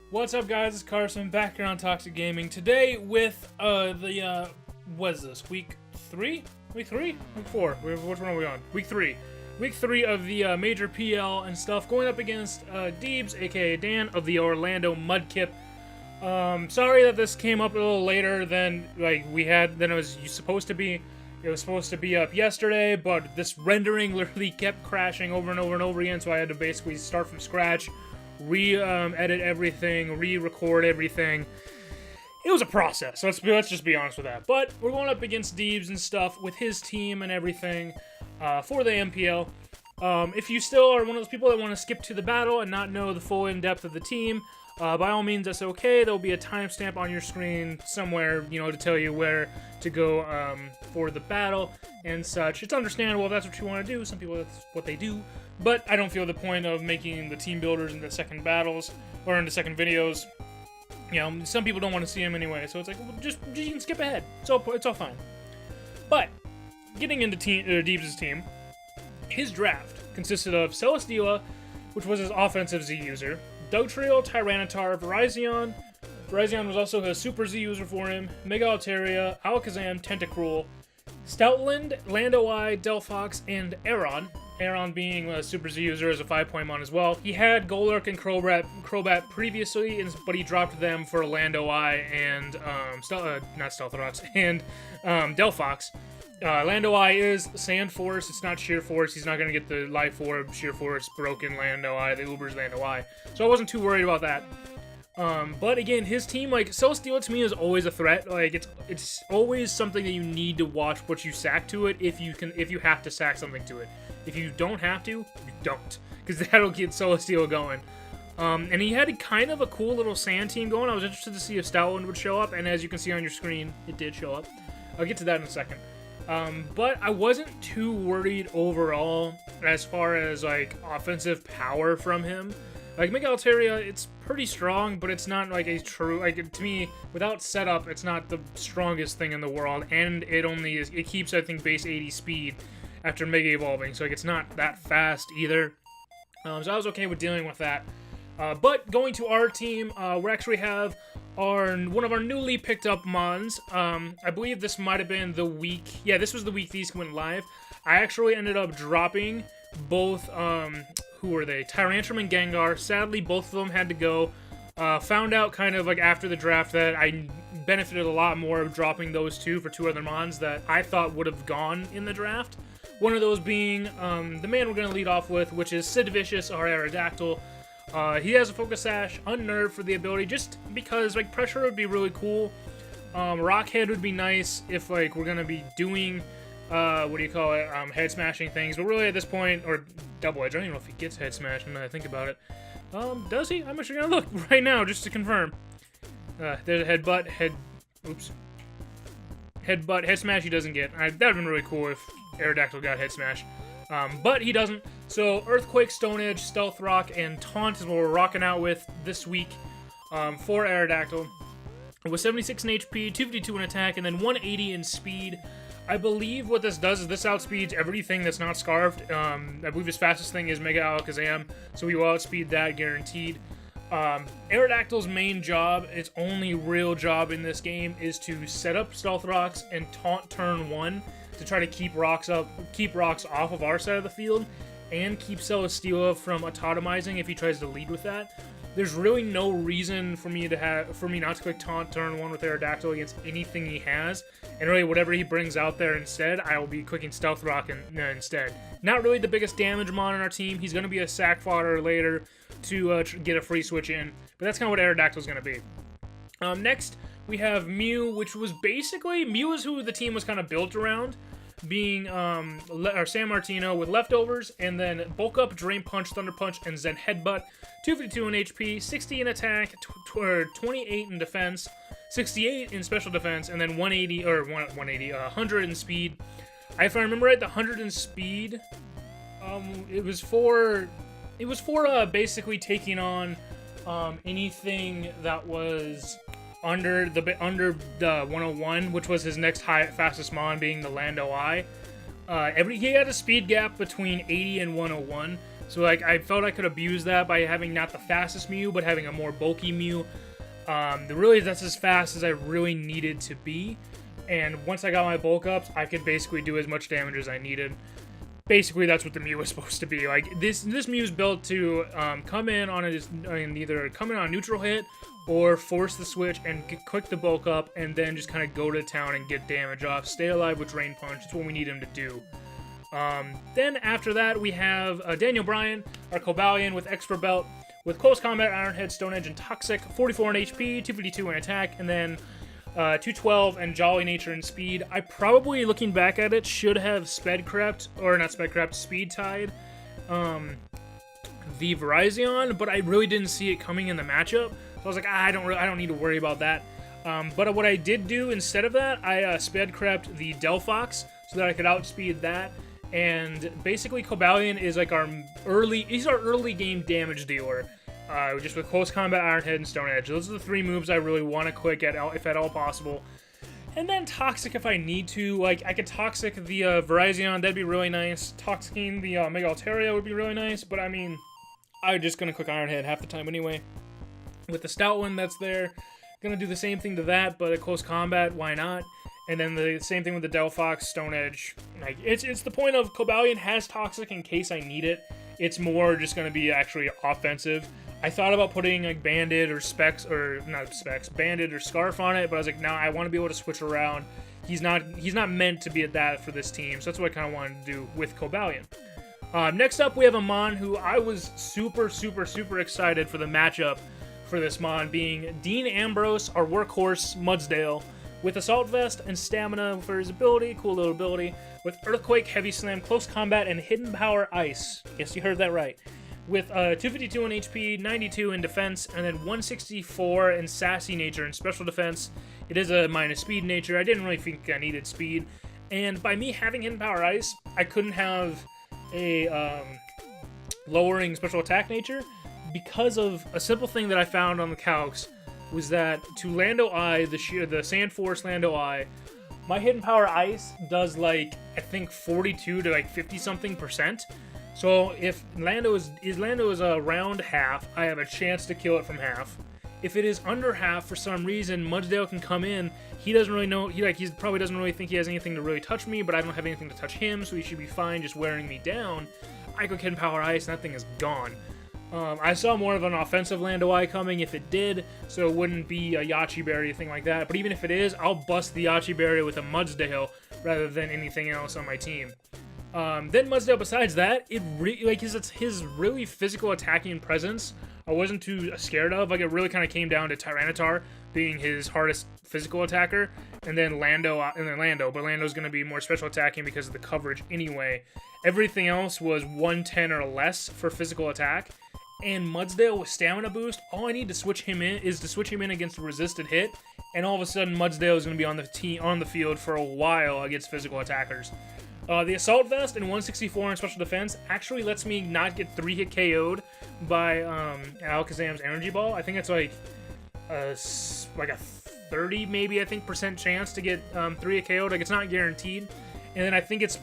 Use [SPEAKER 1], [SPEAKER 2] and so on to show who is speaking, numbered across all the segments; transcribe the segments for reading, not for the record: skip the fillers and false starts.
[SPEAKER 1] What's up, guys? It's Carson back here on Toxic Gaming today with what is this? Week 3? Week 3? Week 4? Which one are we on? Week 3. Week 3 of the major PL and stuff, going up against Deebz, aka Dan of the Orlando Mudkip. Sorry that this came up a little later than it was supposed to be. It was supposed to be up yesterday, but this rendering literally kept crashing over and over and over again, so I had to basically start from scratch, edit everything, re-record everything. It was a process, so let's just be honest with that. But we're going up against Deebz and stuff with his team and everything for the MPL. If you still are one of those people that want to skip to the battle and not know the full in-depth of the team, by all means, that's okay. There'll be a timestamp on your screen somewhere, to tell you where to go for the battle and such. It's understandable if that's what you want to do. Some people, that's what they do. But I don't feel the point of making the team builders into second battles or into second videos. Some people don't want to see them anyway, so it's like, well, just you can skip ahead. It's all fine. But getting into Deebz' team, his draft consisted of Celesteela, which was his offensive Z user, Dugtrio, Tyranitar, Virizion. Virizion was also a Super Z user for him, Mega Altaria, Alakazam, Tentacruel, Stoutland, Landoi, Delphox, and Aron. Aron being a Super Z user as a 5-point mon as well. He had Golurk and Crobat previously, but he dropped them for Landoi and, not Stealthrox, and Delphox. Landoi is Sand Force, it's not Sheer Force. He's not going to get the Life Orb, Sheer Force, Broken Landoi, the Uber's Landoi. So I wasn't too worried about that. But again, his team, Celesteela to me is always a threat. It's always something that you need to watch what you sack to it if you have to sack something to it. If you don't have to, you don't. Because that'll get Celesteela going. And he had kind of a cool little sand team going. I was interested to see if Stoutland would show up, and as you can see on your screen, it did show up. I'll get to that in a second. But I wasn't too worried overall as far as, offensive power from him. Mega Altaria, it's pretty strong, but it's not, a true, to me, without setup, it's not the strongest thing in the world, and it keeps, I think, base 80 speed after Mega Evolving, so, it's not that fast either. So I was okay with dealing with that. But going to our team, we actually have one of our newly picked up mons. I believe this might have been the week. Yeah, this was the week these went live. I actually ended up dropping both, who were they? Tyrantrum and Gengar. Sadly, both of them had to go. Found out kind of after the draft that I benefited a lot more of dropping those two for two other mons that I thought would have gone in the draft. One of those being the man we're going to lead off with, which is Sid Vicious, our Aerodactyl. He has a Focus Sash, Unnerved for the ability, just because, Pressure would be really cool. Rockhead would be nice if, we're gonna be doing, head smashing things, but really at this point, or Double Edge, I don't even know if he gets head smashed, now that I think about it. Does he? I'm actually gonna look right now, just to confirm. There's a Headbutt, Head Smash he doesn't get. That would've been really cool if Aerodactyl got Head Smash. But he doesn't. So Earthquake, Stone Edge, Stealth Rock, and Taunt is what we're rocking out with this week for Aerodactyl. With 76 in HP, 252 in attack, and then 180 in speed. I believe what this does is this outspeeds everything that's not Scarfed. I believe his fastest thing is Mega Alakazam, so we will outspeed that guaranteed. Aerodactyl's main job, its only real job in this game, is to set up Stealth Rocks and taunt turn 1 to try to keep rocks off of our side of the field, and keep Celesteela from autotomizing if he tries to lead with that. There's really no reason for me not to click taunt turn 1 with Aerodactyl against anything he has, and really whatever he brings out there instead, I will be clicking Stealth Rock instead. Not really the biggest damage mon on our team. He's going to be a sack fodder later to get a free switch in, but that's kind of what Aerodactyl's going to be. Next, we have Mew, which was basically, Mew is who the team was kind of built around, being our San Martino with leftovers, and then Bulk Up, Drain Punch, Thunder Punch, and Zen Headbutt. 252 in HP, 60 in attack, 28 in defense, 68 in special defense, and then 100 in speed. If I remember right, the 100 in speed, it was for basically taking on anything that was under the 101, which was his next fastest mon, being the Landoi. He had a speed gap between 80 and 101, So like I felt I could abuse that by having not the fastest Mew, but having a more bulky Mew. Really, that's as fast as I really needed to be. And once I got my bulk ups, I could basically do as much damage as I needed. Basically, that's what the Mew was supposed to be. Like this Mew is built to come in on either come in on a neutral hit or force the switch and click the bulk up, and then just kind of go to town and get damage off. Stay alive with Drain Punch. That's what we need him to do. Then after that, we have Daniel Bryan, our Cobalion with Expert Belt, with Close Combat, Iron Head, Stone Edge, and Toxic, 44 in HP, 252 in attack, and then 212 and Jolly Nature and Speed. I probably, looking back at it, should have Speed Tied the Virizion, but I really didn't see it coming in the matchup. So I was like, I don't need to worry about that. But what I did do instead of that, I Speed Crept the Delphox so that I could outspeed that. And basically, Cobalion is like he's our early game damage dealer. Just with Close Combat, Iron Head, and Stone Edge. Those are the 3 moves I really want to click if at all possible. And then Toxic if I need to. Like, I could Toxic the Virizion, that'd be really nice. Toxicking the Mega Altaria would be really nice, but I mean, I'm just going to click Iron Head half the time anyway. With the Stoutland that's there, going to do the same thing to that, but at Close Combat, why not? And then the same thing with the Delphox, Stone Edge. Like, it's the point of Cobalion has Toxic in case I need it. It's more just going to be actually offensive. I thought about putting like Bandit or Bandit or Scarf on it, but I was like, no, I want to be able to switch around. He's not meant to be at that for this team, so that's what I kind of wanted to do with Cobalion. Next up, we have a Mon who I was super excited for the matchup for this Mon, being Dean Ambrose, our workhorse Mudsdale, with Assault Vest and Stamina for his ability, cool little ability, with Earthquake, Heavy Slam, Close Combat, and Hidden Power Ice. Yes, you heard that right. With 252 in HP, 92 in Defense, and then 164 in Sassy Nature and Special Defense. It is a minus Speed Nature. I didn't really think I needed Speed. And by me having Hidden Power Ice, I couldn't have a lowering Special Attack Nature because of a simple thing that I found on the calcs, was that to Lando Eye, the Sand Force Lando Eye, my Hidden Power Ice does like, I think 42 to like 50 something %. So if Lando is around half, I have a chance to kill it from half. If it is under half, for some reason, Mudsdale can come in. He doesn't really know, he probably doesn't really think he has anything to really touch me, but I don't have anything to touch him, so he should be fine just wearing me down. I go Hidden Power Ice, and that thing is gone. I saw more of an offensive Lando Eye coming if it did, so it wouldn't be a Yachi Berry or anything like that. But even if it is, I'll bust the Yachi Berry with a Mudsdale rather than anything else on my team. Then Mudsdale, besides that, it's his really physical attacking presence I wasn't too scared of. Like, it really kind of came down to Tyranitar being his hardest physical attacker, and then Lando, but Lando's going to be more special attacking because of the coverage anyway. Everything else was 110 or less for physical attack, and Mudsdale with stamina boost, all I need to switch him in is to switch him in against a resisted hit, and all of a sudden Mudsdale is going to be on the field for a while against physical attackers. The Assault Vest and 164 in Special Defense actually lets me not get 3-hit KO'd by Alakazam's Energy Ball. I think it's like a 30 maybe, I think, % chance to get 3-hit KO'd. Like, it's not guaranteed. And then I think it's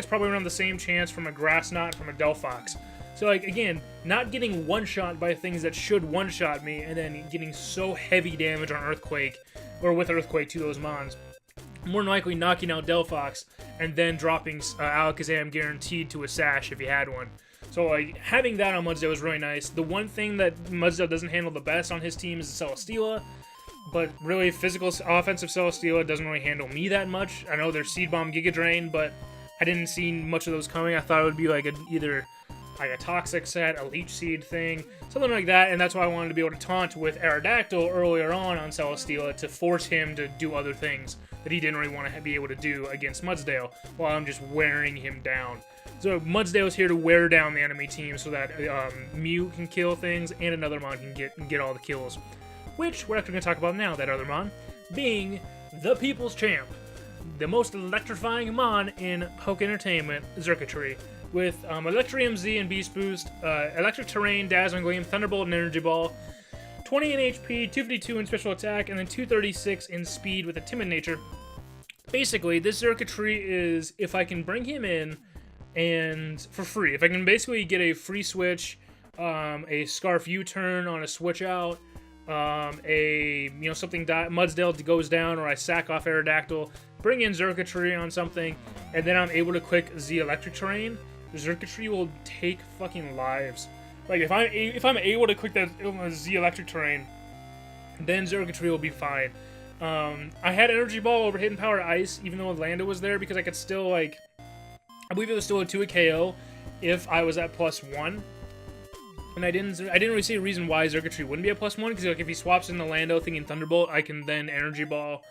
[SPEAKER 1] probably around the same chance from a Grass Knot from a Delphox. So, like, again, not getting one-shot by things that should one-shot me, and then getting so heavy damage on Earthquake, or with Earthquake to those Mons. More than likely knocking out Delphox, and then dropping Alakazam guaranteed to a Sash if he had one. So, like, having that on Mudsdale was really nice. The one thing that Mudsdale doesn't handle the best on his team is Celesteela, but really, offensive Celesteela doesn't really handle me that much. I know there's Seed Bomb, Giga Drain, but I didn't see much of those coming. I thought it would be like either like a Toxic set, a Leech Seed thing, something like that, and that's why I wanted to be able to taunt with Aerodactyl earlier on Celesteela to force him to do other things that he didn't really want to be able to do against Mudsdale, while I'm just wearing him down. So Mudsdale is here to wear down the enemy team so that Mew can kill things and another Mon can get all the kills. Which we're actually going to talk about now, that other Mon, being the People's Champ, the most electrifying Mon in Poke Entertainment, Xurkitree, with Electrium Z and Beast Boost, Electric Terrain, Dazzling Gleam, Thunderbolt, and Energy Ball, 20 in HP, 252 in Special Attack, and then 236 in Speed with a Timid Nature. Basically, this Xurkitree is, if I can bring him in and for free. If I can basically get a free switch, a Scarf U-turn on a switch out, something Mudsdale goes down, or I sack off Aerodactyl, bring in Xurkitree on something, and then I'm able to click Z Electric Terrain, Xurkitree will take fucking lives. Like, if I'm able to click that Z Electric Terrain, then Xurkitree will be fine. I had Energy Ball over Hidden Power Ice, even though Lando was there, because I could still, like, I believe it was still a 2 KO if I was at +1. And I didn't really see a reason why Xurkitree wouldn't be a +1, because, like, if he swaps in the Lando thinking Thunderbolt, I can then Energy Ball.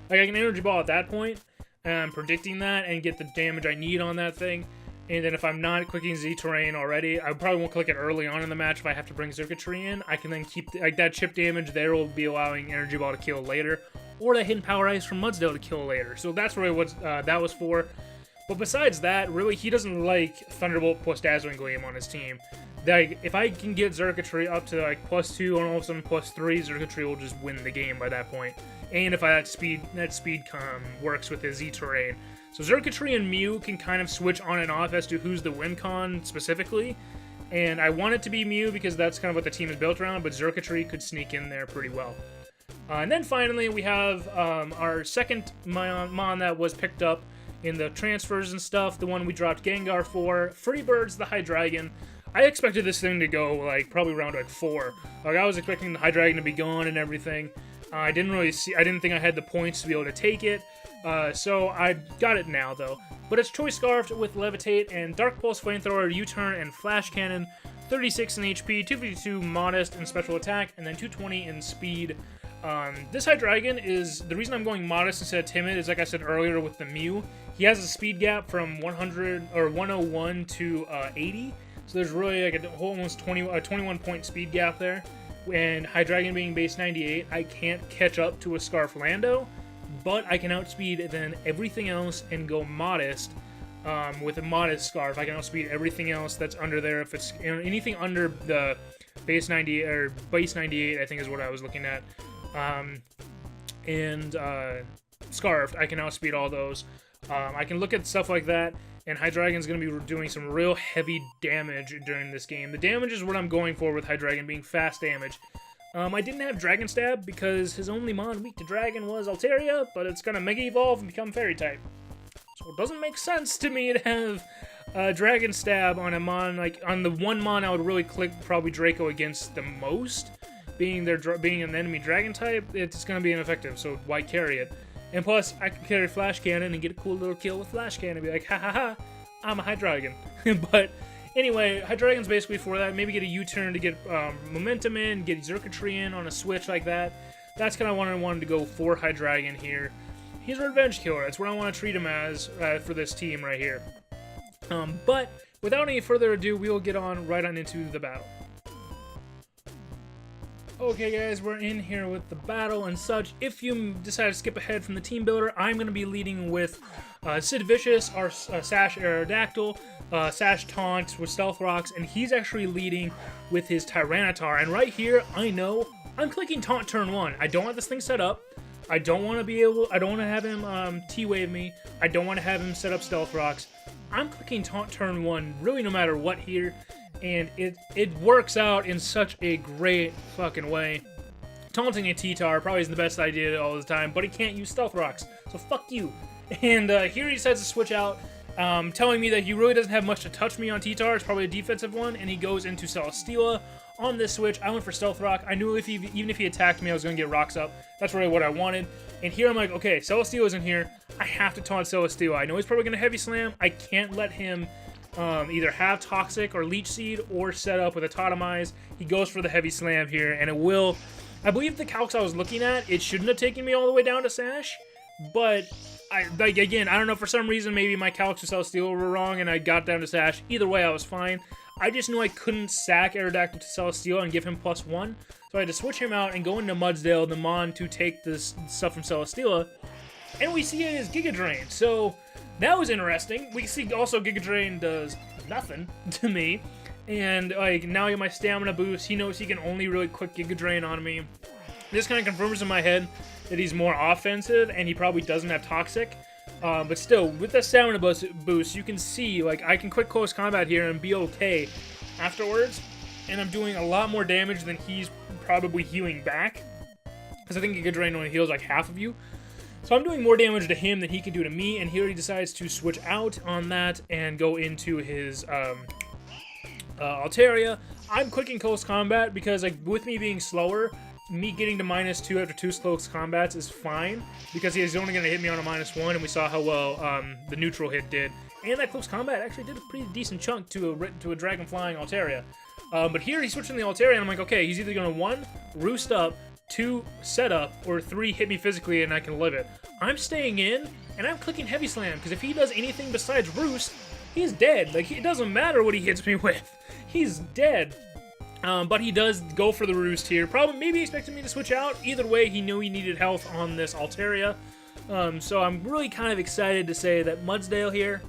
[SPEAKER 1] Like, I can Energy Ball at that point, and I'm predicting that, and get the damage I need on that thing. And then if I'm not clicking Z-Terrain already, I probably won't click it early on in the match if I have to bring Xurkitree in. I can then keep, like, that chip damage there will be allowing Energy Ball to kill later, or that Hidden Power Ice from Mudsdale to kill later. So that's really what that was for. But besides that, really, he doesn't like Thunderbolt plus Dazzling Gleam on his team. Like, if I can get Xurkitree up to, like, +2 and all of a sudden +3, Xurkitree will just win the game by that point. And if that speed works with his Z-Terrain. So Xurkitree and Mew can kind of switch on and off as to who's the win con specifically. And I want it to be Mew because that's kind of what the team is built around, but Xurkitree could sneak in there pretty well. And then finally, we have our second Mon that was picked up in the transfers and stuff, the one we dropped Gengar for, Freebirds the Hydreigon. I expected this thing to go, like, probably around, like, 4. Like, I was expecting the Hydreigon to be gone and everything. I didn't think I had the points to be able to take it. So I got it now, though. But it's Choice Scarfed with Levitate and Dark Pulse Flamethrower, U-Turn, and Flash Cannon. 36 in HP, 252 Modest in Special Attack, and then 220 in Speed. This Hydreigon is, the reason I'm going Modest instead of Timid is, like I said earlier with the Mew, he has a speed gap from 101 to 80. So there's really like a almost 21 point speed gap there. And Hydreigon being base 98, I can't catch up to a Scarf Lando, but I can outspeed then everything else and go Modest. With a Modest Scarf, I can outspeed everything else that's under there. If it's anything under the base 90 or base 98, I think is what I was looking at. Scarfed, I can outspeed all those. I can look at stuff like that, and Hydreigon's going to be doing some real heavy damage during this game. The damage is what I'm going for with Hydreigon, being fast damage. I didn't have Dragon Stab because his only Mon weak to Dragon was Altaria, but it's going to Mega Evolve and become Fairy type. So it doesn't make sense to me to have Dragon Stab on a Mon, like on the one Mon I would really click probably Draco against the most. Being an enemy Dragon type, it's going to be ineffective, so why carry it? And plus, I could carry Flash Cannon and get a cool little kill with Flash Cannon and be like, ha ha ha, I'm a Hydreigon. But anyway, Hydreigon's basically for that. Maybe get a U-turn to get momentum in, get Xurkitree in on a switch like that. That's kind of what I wanted to go for Hydreigon here. He's a revenge killer. That's what I want to treat him as for this team right here. But without any further ado, we will get right on into the battle. Okay guys, we're in here with the battle and such. If you decide to skip ahead from the team builder, I'm going to be leading with Sid Vicious, our Sash Aerodactyl, Sash Taunt with Stealth Rocks, and he's actually leading with his Tyranitar. And right here, I know I'm clicking Taunt turn 1. I don't want this thing set up. I don't want to have him T-Wave me. I don't want to have him set up Stealth Rocks. I'm clicking Taunt turn 1 really no matter what here. And it works out in such a great fucking way. Taunting a T-Tar probably isn't the best idea all the time, but he can't use Stealth Rocks, so fuck you. And here he decides to switch out, telling me that he really doesn't have much to touch me on T-Tar. It's probably a defensive one, and he goes into Celesteela. On this switch, I went for Stealth Rock. I knew even if he attacked me, I was going to get Rocks up. That's really what I wanted. And here I'm like, okay, Celesteela's in here. I have to taunt Celesteela. I know he's probably going to Heavy Slam. I can't let him either have Toxic or Leech Seed or set up with a Totemize. He goes for the Heavy Slam here, and it will. I believe the calcs I was looking at, it shouldn't have taken me all the way down to Sash, but again, I don't know, for some reason maybe my calcs with Celesteela were wrong and I got down to Sash. Either way, I was fine. I just knew I couldn't sack Aerodactyl to Celesteela and give him +1, so I had to switch him out and go into Mudsdale, the Mon, to take this stuff from Celesteela, and we see it as Giga Drain. So that was interesting. We see also Giga Drain does nothing to me. And like now I get my stamina boost. He knows he can only really quick Giga Drain on me. This kind of confirms in my head that he's more offensive and he probably doesn't have Toxic. But still, with the stamina boost, you can see, like, I can quick close combat here and be okay afterwards. And I'm doing a lot more damage than he's probably healing back. Because I think a good drain only heals like half of you. So I'm doing more damage to him than he can do to me. And he already decides to switch out on that and go into his Altaria. I'm clicking close combat because, like, with me being slower, me getting to -2 after 2 close combats is fine, because he's only going to hit me on a -1, and we saw how well the neutral hit did. And that close combat actually did a pretty decent chunk to a dragon flying Altaria. But here he's switching the Altaria, and I'm like, okay, he's either going to 1, roost up, 2, set up, or 3, hit me physically and I can live it. I'm staying in, and I'm clicking Heavy Slam, because if he does anything besides roost, he's dead. Like, it doesn't matter what he hits me with. He's dead. But he does go for the roost here. Probably, maybe expecting me to switch out. Either way, he knew he needed health on this Altaria. So I'm really kind of excited to say that Mudsdale here,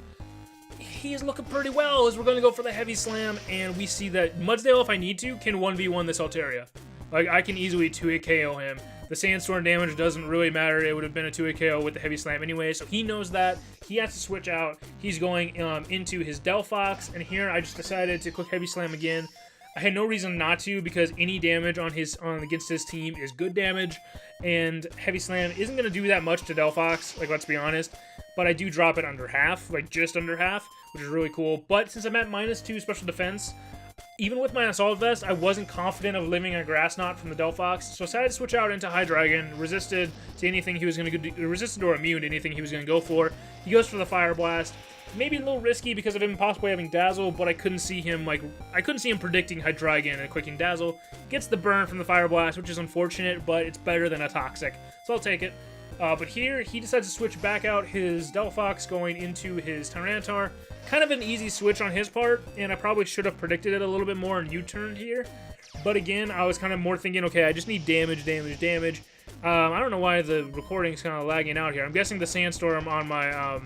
[SPEAKER 1] he's looking pretty well as we're going to go for the Heavy Slam. And we see that Mudsdale, if I need to, can 1v1 this Altaria. Like, I can easily 2-hit KO him. The Sandstorm damage doesn't really matter. It would have been a 2-hit KO with the Heavy Slam anyway, so he knows that. He has to switch out. He's going into his Delphox, and here I just decided to click Heavy Slam again. I had no reason not to, because any damage against his team is good damage, and Heavy Slam isn't going to do that much to Delphox, like, let's be honest, but I do drop it under half, like just under half, which is really cool. But since I'm at -2 special defense, even with my Assault Vest, I wasn't confident of living a Grass Knot from the Delphox, so I decided to switch out into High Dragon, resisted to anything he was going to do, resisted or immune to anything he was going to go for. He goes for the Fire Blast. Maybe a little risky because of him possibly having Dazzle, but I couldn't see him predicting Hydreigon and clicking Dazzle. Gets the burn from the Fire Blast, which is unfortunate, but it's better than a Toxic, so I'll take it. But here, he decides to switch back out his Delphox going into his Tyranitar. Kind of an easy switch on his part, and I probably should have predicted it a little bit more and U-turned here. But again, I was kind of more thinking, okay, I just need damage. I don't know why the recording's kind of lagging out here. I'm guessing the Sandstorm on my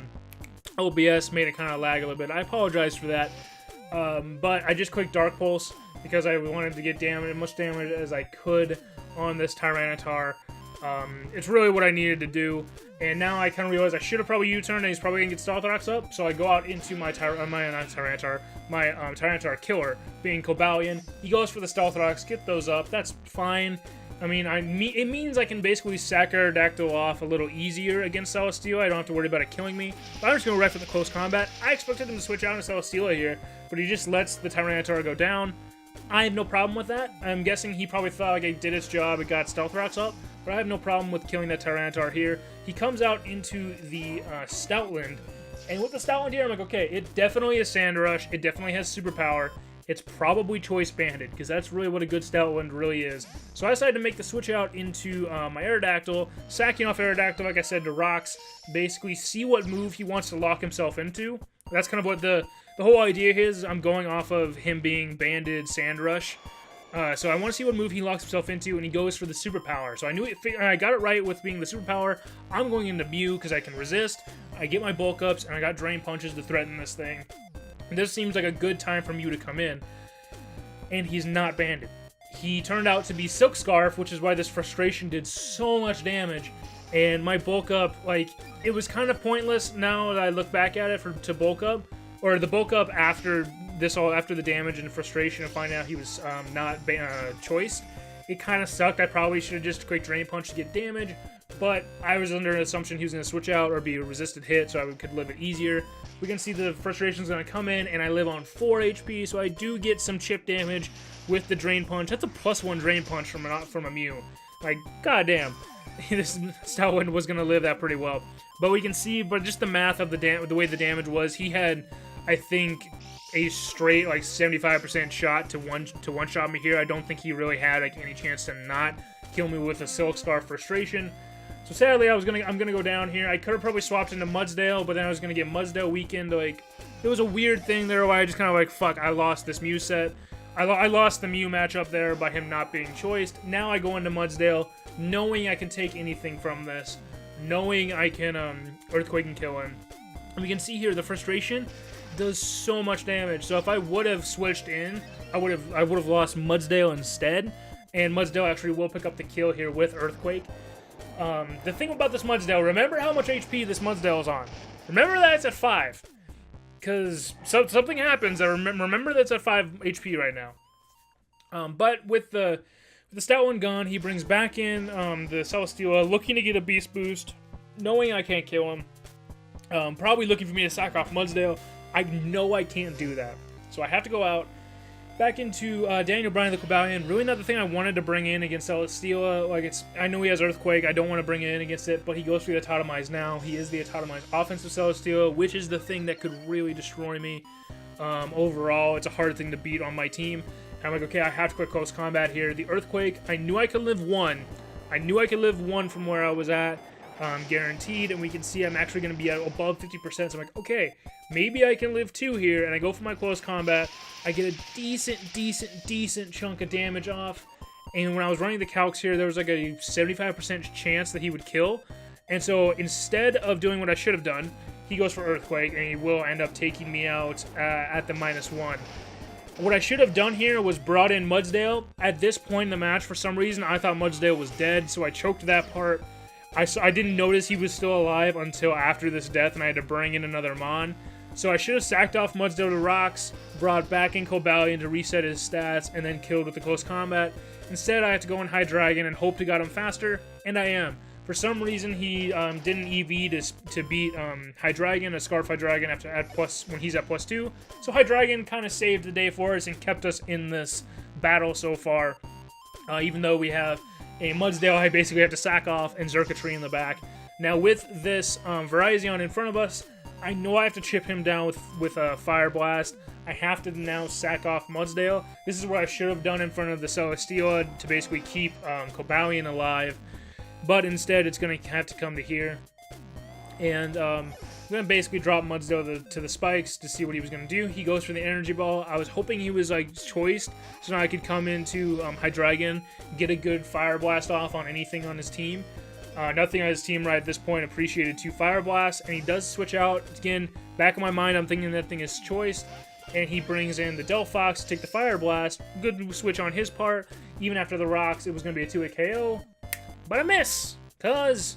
[SPEAKER 1] OBS made it kind of lag a little bit. I apologize for that. But I just clicked Dark Pulse because I wanted to get as much damage as I could on this Tyranitar. It's really what I needed to do. And now I kind of realize I should have probably U-turned, and he's probably going to get Stealthrox up. So I go out into my Tyranitar killer, being Cobalion. He goes for the Stealthrox, get those up. That's fine. I mean, it means I can basically sack Aerodactyl off a little easier against Celesteela. I don't have to worry about it killing me. But I'm just going to right for the close combat. I expected him to switch out to Celesteela here, but he just lets the Tyranitar go down. I have no problem with that. I'm guessing he probably thought like it did its job, it got Stealthrox up, but I have no problem with killing that Tyranitar here. He comes out into the Stoutland, and with the Stoutland here, I'm like, okay, it definitely is Sand Rush, it definitely has Superpower. It's probably Choice Banded, because that's really what a good Stoutland really is. So I decided to make the switch out into my Aerodactyl, sacking off Aerodactyl, like I said, to Rocks, basically see what move he wants to lock himself into. That's kind of what the whole idea is. I'm going off of him being Banded Sand Rush. So I want to see what move he locks himself into, and he goes for the Superpower. So I knew I got it right with being the Superpower. I'm going into Mew because I can resist. I get my Bulk Ups, and I got Drain Punches to threaten this thing. And this seems like a good time for Mew to come in. And he's not Banded. He turned out to be Silk Scarf, which is why this Frustration did so much damage. And my Bulk Up, like, it was kind of pointless now that I look back at it to Bulk Up. Or the Bulk Up after the damage and Frustration and finding out he was not choiced. It kind of sucked. I probably should have just quick Drain Punch to get damage. But I was under an assumption he was going to switch out or be a resisted hit, so I could live it easier. We can see the Frustration's going to come in, and I live on 4 HP, so I do get some chip damage with the Drain Punch. That's a +1 Drain Punch from a Mew. Like, goddamn. This Stoutland was going to live that pretty well. But we can see, just the math of the way the damage was, he had, I think, a straight, like, 75% shot to one-shot me here. I don't think he really had, like, any chance to not kill me with a Silk Scarf Frustration. So sadly, I'm gonna go down here. I could have probably swapped into Mudsdale, but then I was gonna get Mudsdale weakened. Like, it was a weird thing there where I just kind of like, fuck, I lost this Mew set. I lost the Mew matchup there by him not being choiced. Now I go into Mudsdale, knowing I can take anything from this, knowing I can Earthquake and kill him. And we can see here the Frustration does so much damage. So if I would have switched in, I would have lost Mudsdale instead. And Mudsdale actually will pick up the kill here with Earthquake. The thing about this Mudsdale, remember how much HP this Mudsdale is on. Remember that it's at 5. Because something happens. Remember that's at 5 HP right now. But with the Stout One gone, he brings back in the Celesteela, looking to get a Beast Boost, knowing I can't kill him. Probably looking for me to sack off Mudsdale. I know I can't do that. So I have to go out. Back into Daniel Bryan the Cobalion. Really not the thing I wanted to bring in against Celesteela. Like, I know he has Earthquake. I don't want to bring it in against it, but he goes for the Autotomize now. He is the Autotomize offensive Celesteela, which is the thing that could really destroy me. Overall, it's a hard thing to beat on my team. And I'm like, okay, I have to quit close combat here. The Earthquake, I knew I could live 1. I knew I could live 1 from where I was at. Guaranteed, and we can see I'm actually going to be at above 50%, so I'm like, okay, maybe I can live 2 here, and I go for my close combat. I get a decent chunk of damage off, and when I was running the calcs here, there was like a 75% chance that he would kill, and so instead of doing what I should have done, he goes for Earthquake, and he will end up taking me out at the -1. What I should have done here was brought in Mudsdale. At this point in the match, for some reason, I thought Mudsdale was dead, so I choked that part. I didn't notice he was still alive until after this death, and I had to bring in another Mon. So I should have sacked off Mudsdale to rocks, brought back in Cobalion to reset his stats, and then killed with the close combat. Instead, I had to go in High Dragon and hope to get him faster, and I am. For some reason, he didn't EV to beat High Dragon, a Scarf High Dragon, when he's at +2. So High Dragon kind of saved the day for us and kept us in this battle so far, even though we have a Mudsdale I basically have to sack off and Xurkitree in the back. Now with this Virizion in front of us, I know I have to chip him down with a Fire Blast. I have to now sack off Mudsdale. This is what I should have done in front of the Celesteela to basically keep Cobalion alive. But instead it's going to have to come to here. And I'm going to basically drop Mudsdale to the spikes to see what he was going to do. He goes for the Energy Ball. I was hoping he was like choiced, so now I could come into High Dragon, get a good Fire Blast off on anything on his team. Nothing on his team right at this point appreciated 2 Fire Blasts, and he does switch out. Again, back of my mind, I'm thinking that thing is choiced, and he brings in the Delphox to take the Fire Blast. Good switch on his part. Even after the rocks, it was going to be a 2-hit KO, but I miss, because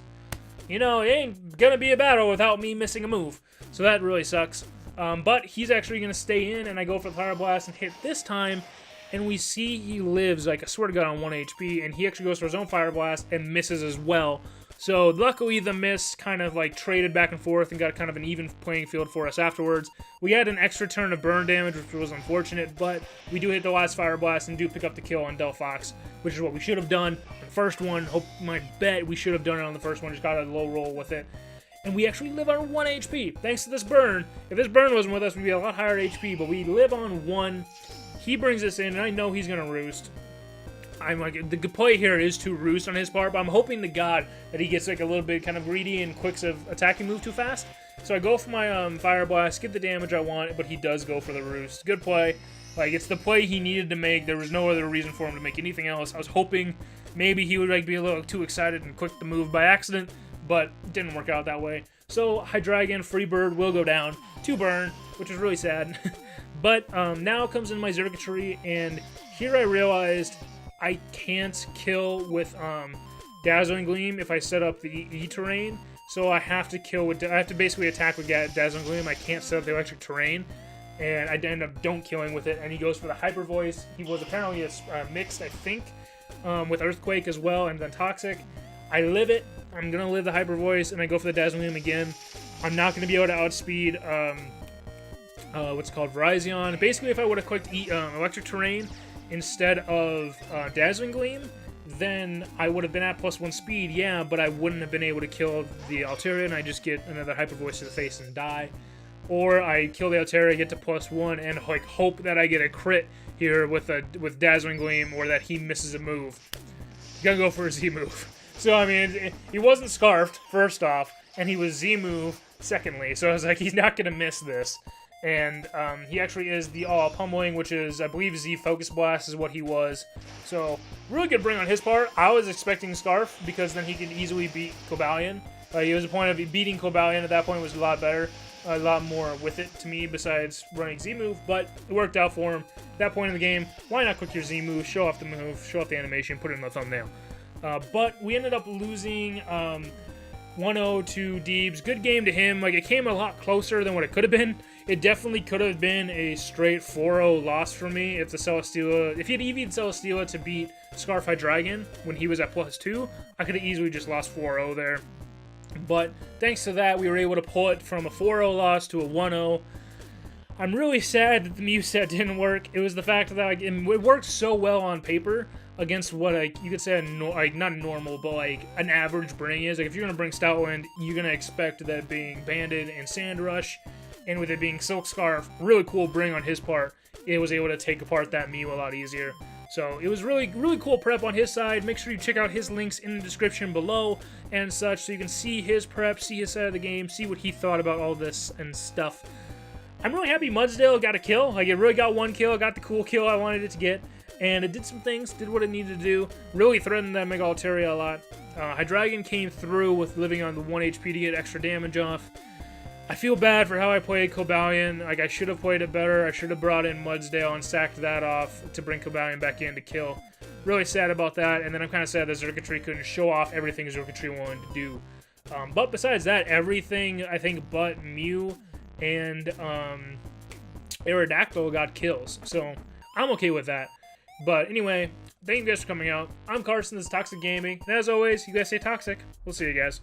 [SPEAKER 1] you know, it ain't gonna be a battle without me missing a move. So that really sucks. But he's actually gonna stay in, and I go for the Fire Blast and hit this time, and we see he lives, like, I swear to God, on 1 HP, and he actually goes for his own Fire Blast and misses as well. So luckily the miss kind of like traded back and forth and got kind of an even playing field for us afterwards. We had an extra turn of burn damage, which was unfortunate, but we do hit the last Fire Blast and do pick up the kill on Delphox, which is what we should have done on the first one. My bet we should have done it on the first one, just got a low roll with it. And we actually live on 1 HP, thanks to this burn. If this burn wasn't with us, we'd be a lot higher HP, but we live on 1. He brings us in, and I know he's going to roost. I'm like, the good play here is to roost on his part, but I'm hoping to God that he gets like a little bit kind of greedy and quicks of attacking move too fast. So I go for my Fire Blast, get the damage I want, but he does go for the roost. Good play. Like, it's the play he needed to make. There was no other reason for him to make anything else. I was hoping maybe he would like be a little too excited and click the move by accident, but it didn't work out that way. So High Dragon, Free Bird will go down to burn, which is really sad. But now comes in my Xurkitree, and here I realized I can't kill with Dazzling Gleam if I set up the E-Terrain, so I have to kill with, I have to basically attack with Dazzling Gleam. I can't set up the Electric Terrain, and I end up don't killing with it, and he goes for the Hyper Voice. He was apparently mixed, I think, with Earthquake as well, and then Toxic. I live it. I'm going to live the Hyper Voice, and I go for the Dazzling Gleam again. I'm not going to be able to outspeed what's called Virizion. Basically, if I would have clicked Electric Terrain instead of Dazzling Gleam, then I would have been at +1 speed, yeah, but I wouldn't have been able to kill the Altaria, and I just get another Hyper Voice to the face and die. Or I kill the Altaria, get to +1, and like hope that I get a crit here with Dazzling Gleam, or that he misses a move. You gotta go for a Z move. So I mean, he wasn't scarfed first off, and he was Z move secondly. So I was like, he's not gonna miss this. And he actually is the all pummeling, which is, I believe, Z Focus Blast is what he was. So, really good bring on his part. I was expecting Scarf, because then he can easily beat Cobalion. He was a point of beating Cobalion at that point was a lot better. A lot more with it to me besides running Z move, but it worked out for him. At that point in the game, why not click your Z move, show off the move, show off the animation, put it in the thumbnail. But we ended up losing 1-0 to Deebz. Good game to him. Like, it came a lot closer than what it could have been. It definitely could have been a straight 4-0 loss for me if the Celesteela, if he had EV'd Celesteela to beat Scarfy Dragon when he was at +2, I could have easily just lost 4-0 there. But thanks to that, we were able to pull it from a 4-0 loss to a 1-0. I'm really sad that the Mew set didn't work. It was the fact that like, it worked so well on paper against what like you could say like not normal, but like an average bring is. Like if you're gonna bring Stoutland, you're gonna expect that being Banded and Sand Rush, and with it being Silk Scarf, really cool bring on his part. It was able to take apart that Mew a lot easier. So it was really cool prep on his side. Make sure you check out his links in the description below and such, so you can see his prep, see his side of the game, see what he thought about all this and stuff. I'm really happy Mudsdale got a kill. Like, it really got one kill. It got the cool kill I wanted it to get. And it did some things, did what it needed to do. Really threatened that Mega Altaria a lot. Hydreigon came through with living on the 1 HP to get extra damage off. I feel bad for how I played Cobalion. Like, I should have played it better. I should have brought in Mudsdale and sacked that off to bring Cobalion back in to kill. Really sad about that. And then I'm kind of sad that Xurkitree couldn't show off everything Xurkitree wanted to do. But besides that, everything, I think, but Mew and Aerodactyl got kills. So I'm okay with that. But anyway, thank you guys for coming out. I'm Carson, this is Toxic Gaming. And as always, you guys stay toxic. We'll see you guys.